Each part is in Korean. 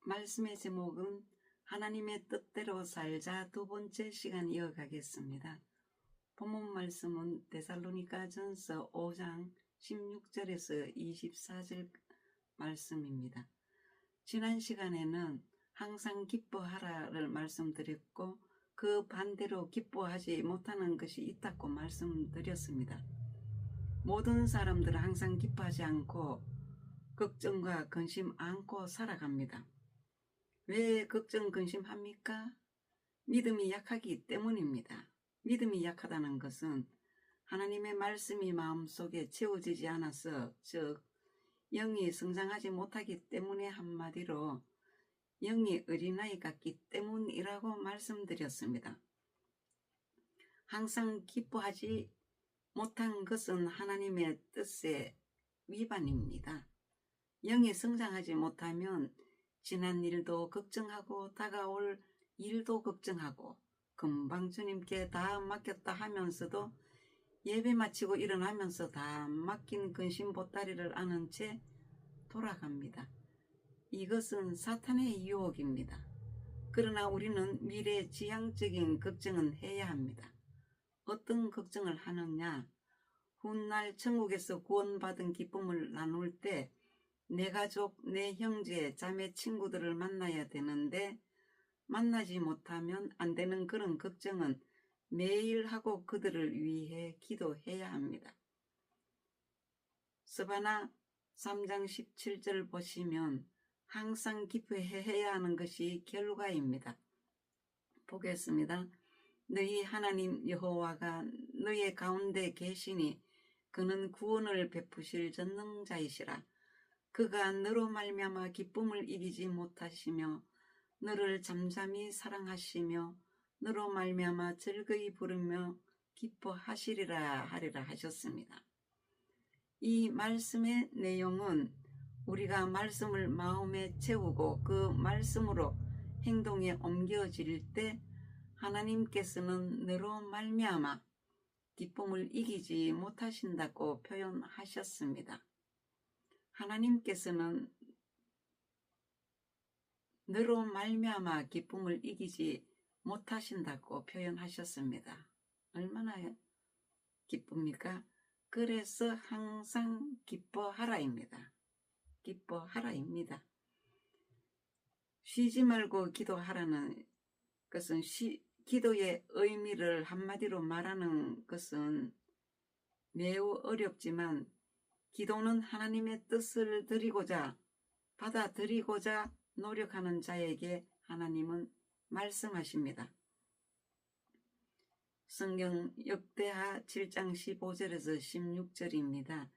말씀의 제목은 하나님의 뜻대로 살자 두 번째 시간 이어가겠습니다. 본문 말씀은 데살로니가전서 5장 16절에서 24절 말씀입니다. 지난 시간에는 항상 기뻐하라를 말씀드렸고 그 반대로 기뻐하지 못하는 것이 있다고 말씀드렸습니다. 모든 사람들은 항상 기뻐하지 않고 걱정과 근심 안고 살아갑니다. 왜 걱정 근심합니까? 믿음이 약하기 때문입니다. 믿음이 약하다는 것은 하나님의 말씀이 마음속에 채워지지 않아서, 즉 영이 성장하지 못하기 때문에, 한마디로 영이 어린아이 같기 때문이라고 말씀드렸습니다. 항상 기뻐하지 못한 것은 하나님의 뜻의 위반입니다. 영이 성장하지 못하면 지난 일도 걱정하고 다가올 일도 걱정하고 금방 주님께 다 맡겼다 하면서도 예배 마치고 일어나면서 다 맡긴 근심 보따리를 안은 채 돌아갑니다. 이것은 사탄의 유혹입니다. 그러나 우리는 미래지향적인 걱정은 해야 합니다. 어떤 걱정을 하느냐? 훗날 천국에서 구원받은 기쁨을 나눌 때 내 가족, 내 형제, 자매, 친구들을 만나야 되는데 만나지 못하면 안 되는 그런 걱정은 매일 하고 그들을 위해 기도해야 합니다. 스바나 3장 17절 보시면 항상 기뻐해야 하는 것이 결과입니다. 보겠습니다. 너희 하나님 여호와가 너희 가운데 계시니 그는 구원을 베푸실 전능자이시라. 그가 너로 말미암아 기쁨을 이기지 못하시며 너를 잠잠히 사랑하시며 너로 말미암아 즐거이 부르며 기뻐하시리라 하리라 하셨습니다. 이 말씀의 내용은 우리가 말씀을 마음에 채우고 그 말씀으로 행동에 옮겨질 때 하나님께서는 너로 말미암아 기쁨을 이기지 못하신다고 표현하셨습니다. 하나님께서는 너로 말미암아 기쁨을 이기지 못하신다고 표현하셨습니다. 얼마나 기쁩니까? 그래서 항상 기뻐하라입니다. 기뻐하라입니다. 쉬지 말고 기도하라는 것은 기도의 의미를 한마디로 말하는 것은 매우 어렵지만 기도는 하나님의 뜻을 받아들이고자 노력하는 자에게 하나님은 말씀하십니다. 성경 역대하 7장 15절에서 16절입니다.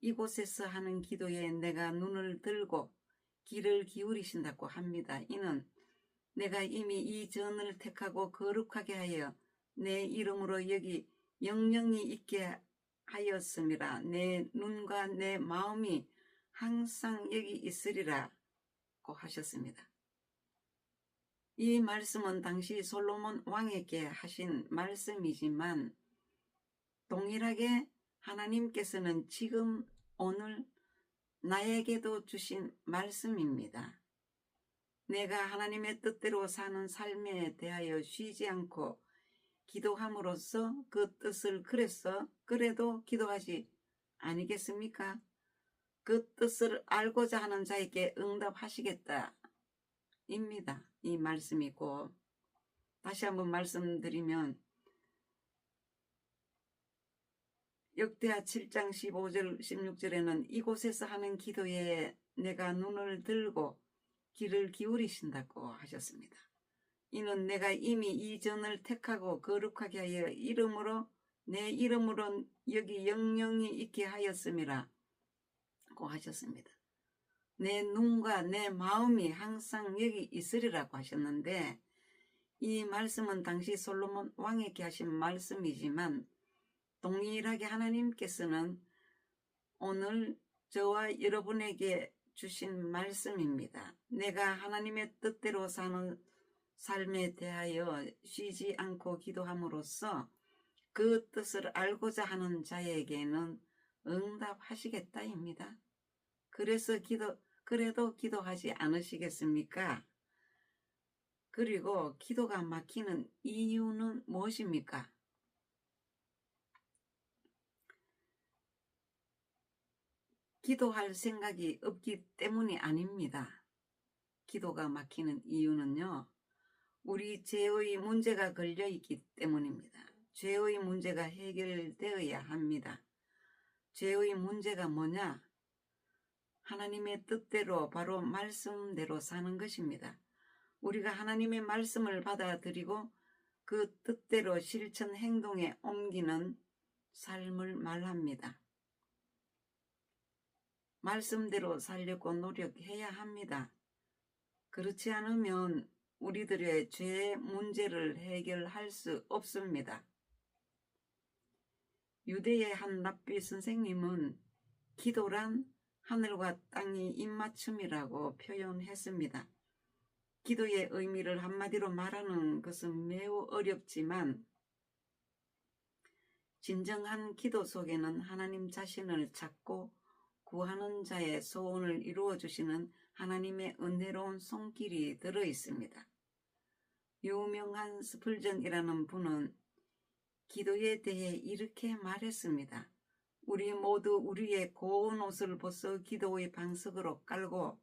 이곳에서 하는 기도에 내가 눈을 들고 귀를 기울이신다고 합니다. 이는 내가 이미 이 전을 택하고 거룩하게 하여 내 이름으로 여기 영영이 있게 하였음이라. 내 눈과 내 마음이 항상 여기 있으리라고 하셨습니다. 이 말씀은 당시 솔로몬 왕에게 하신 말씀이지만 동일하게 하나님께서는 지금 오늘 나에게도 주신 말씀입니다. 내가 하나님의 뜻대로 사는 삶에 대하여 쉬지 않고 기도함으로써 그 뜻을 그래도 기도하지 아니겠습니까? 그 뜻을 알고자 하는 자에게 응답하시겠다 입니다. 이 말씀이고, 다시 한번 말씀드리면 역대하 7장 15절 16절에는 이곳에서 하는 기도에 내가 눈을 들고 귀를 기울이신다고 하셨습니다. 이는 내가 이미 이 전을 택하고 거룩하게 하여 내 이름으로 여기 영영이 있게 하였음이라 고 하셨습니다. 내 눈과 내 마음이 항상 여기 있으리라고 하셨는데 이 말씀은 당시 솔로몬 왕에게 하신 말씀이지만 동일하게 하나님께서는 오늘 저와 여러분에게 주신 말씀입니다. 내가 하나님의 뜻대로 사는 삶에 대하여 쉬지 않고 기도함으로써 그 뜻을 알고자 하는 자에게는 응답하시겠다입니다. 그래도 기도하지 않으시겠습니까? 그리고 기도가 막히는 이유는 무엇입니까? 기도할 생각이 없기 때문이 아닙니다. 기도가 막히는 이유는요, 우리 죄의 문제가 걸려있기 때문입니다. 죄의 문제가 해결되어야 합니다. 죄의 문제가 뭐냐? 하나님의 뜻대로 바로 말씀대로 사는 것입니다. 우리가 하나님의 말씀을 받아들이고 그 뜻대로 실천 행동에 옮기는 삶을 말합니다. 말씀대로 살려고 노력해야 합니다. 그렇지 않으면 우리들의 죄 문제를 해결할 수 없습니다. 유대의 한 랍비 선생님은 기도란 하늘과 땅이 입맞춤이라고 표현했습니다. 기도의 의미를 한마디로 말하는 것은 매우 어렵지만 진정한 기도 속에는 하나님 자신을 찾고 구하는 자의 소원을 이루어 주시는 하나님의 은혜로운 손길이 들어 있습니다. 유명한 스펄전이라는 분은 기도에 대해 이렇게 말했습니다. 우리 모두 우리의 고운 옷을 벗어 기도의 방석으로 깔고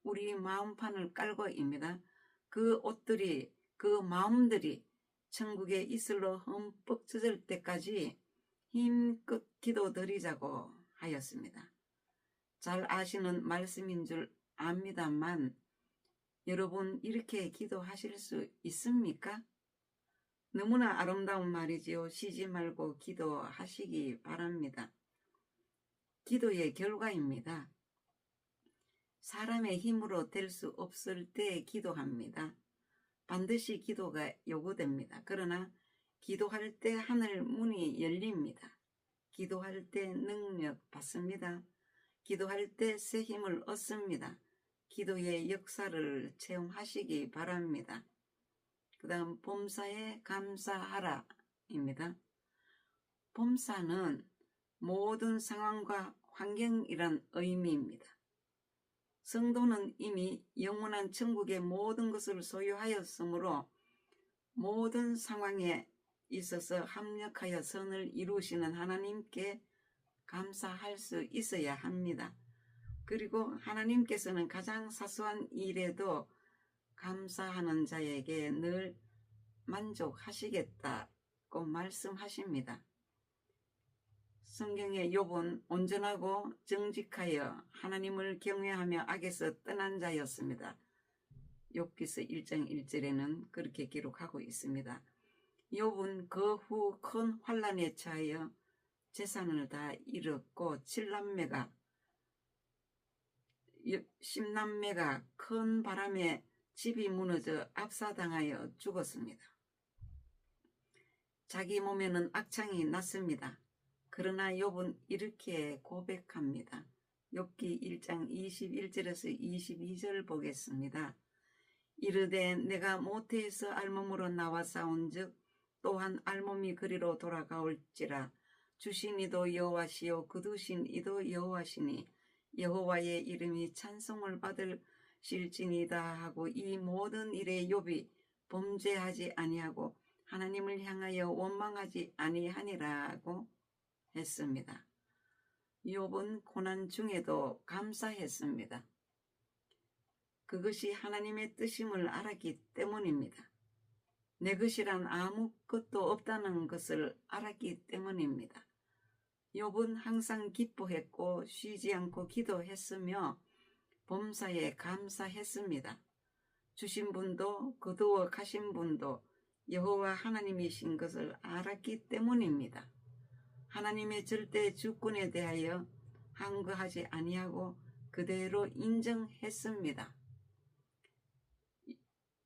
우리 마음판을 깔고입니다. 그 옷들이, 그 마음들이 천국에 이슬로 흠뻑 젖을 때까지 힘껏 기도드리자고 하였습니다. 잘 아시는 말씀인 줄 압니다만 여러분 이렇게 기도하실 수 있습니까? 너무나 아름다운 말이지요. 쉬지 말고 기도하시기 바랍니다. 기도의 결과입니다. 사람의 힘으로 될 수 없을 때 기도합니다. 반드시 기도가 요구됩니다. 그러나 기도할 때 하늘 문이 열립니다. 기도할 때 능력 받습니다. 기도할 때 새 힘을 얻습니다. 기도의 역사를 체험하시기 바랍니다. 그 다음 범사에 감사하라 입니다. 범사는 모든 상황과 환경이란 의미입니다. 성도는 이미 영원한 천국의 모든 것을 소유하였으므로 모든 상황에 있어서 합력하여 선을 이루시는 하나님께 감사할 수 있어야 합니다. 그리고 하나님께서는 가장 사소한 일에도 감사하는 자에게 늘 만족하시겠다고 말씀하십니다. 성경의 욥은 온전하고 정직하여 하나님을 경외하며 악에서 떠난 자였습니다. 욥기서 1장 1절에는 그렇게 기록하고 있습니다. 욥은 그 후 큰 환난에 처하여 재산을 다 잃었고 10남매가 큰 바람에 집이 무너져 압사당하여 죽었습니다. 자기 몸에는 악창이 났습니다. 그러나 욥은 이렇게 고백합니다. 욥기 1장 21절에서 22절 보겠습니다. 이르되 내가 모태에서 알몸으로 나와 싸운즉 또한 알몸이 그리로 돌아가올지라 주신 이도 여호와시요 거두신 이도 여호와시니 여호와의 이름이 찬송을 받으실지니이다 하고 이 모든 일에 욥이 범죄하지 아니하고 하나님을 향하여 원망하지 아니하니라고 했습니다. 욥은 고난 중에도 감사했습니다. 그것이 하나님의 뜻임을 알았기 때문입니다. 내 것이란 아무것도 없다는 것을 알았기 때문입니다. 욥은 항상 기뻐했고 쉬지 않고 기도했으며 범사에 감사했습니다. 주신 분도 거두어 가신 분도 여호와 하나님이신 것을 알았기 때문입니다. 하나님의 절대 주권에 대하여 항거하지 아니하고 그대로 인정했습니다.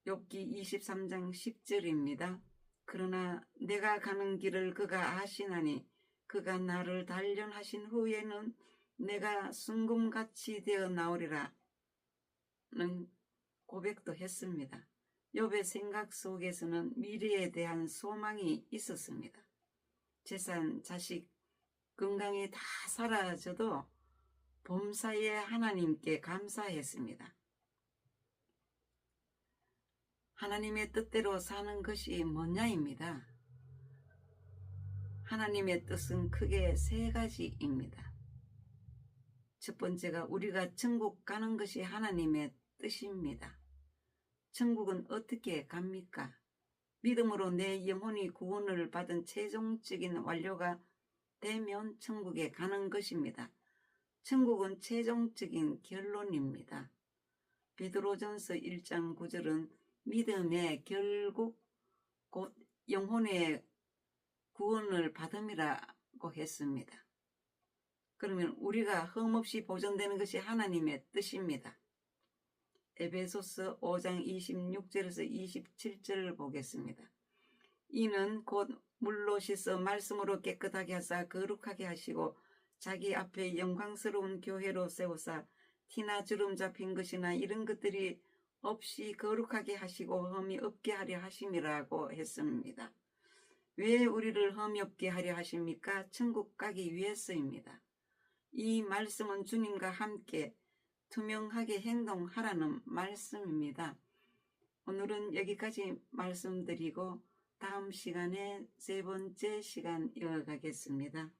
욥기 23장 10절입니다. 그러나 내가 가는 길을 그가 아시나니 그가 나를 단련하신 후에는 내가 순금같이 되어 나오리라는 고백도 했습니다. 욥의 생각 속에서는 미래에 대한 소망이 있었습니다. 재산, 자식, 건강이 다 사라져도 범사에 하나님께 감사했습니다. 하나님의 뜻대로 사는 것이 뭐냐입니다. 하나님의 뜻은 크게 세 가지입니다. 첫 번째가 우리가 천국 가는 것이 하나님의 뜻입니다. 천국은 어떻게 갑니까? 믿음으로 내 영혼이 구원을 받은 최종적인 완료가 되면 천국에 가는 것입니다. 천국은 최종적인 결론입니다. 베드로전서 1장 9절은 믿음의 결국 곧 영혼의 구원을 받음이라고 했습니다. 그러면 우리가 흠없이 보존되는 것이 하나님의 뜻입니다. 에베소서 5장 26절에서 27절을 보겠습니다. 이는 곧 물로 씻어 말씀으로 깨끗하게 하사 거룩하게 하시고 자기 앞에 영광스러운 교회로 세우사 티나 주름 잡힌 것이나 이런 것들이 없이 거룩하게 하시고 흠이 없게 하려 하심이라고 했습니다. 왜 우리를 흠이 없게 하려 하십니까? 천국 가기 위해서입니다. 이 말씀은 주님과 함께 투명하게 행동하라는 말씀입니다. 오늘은 여기까지 말씀드리고 다음 시간에 세 번째 시간 이어가겠습니다.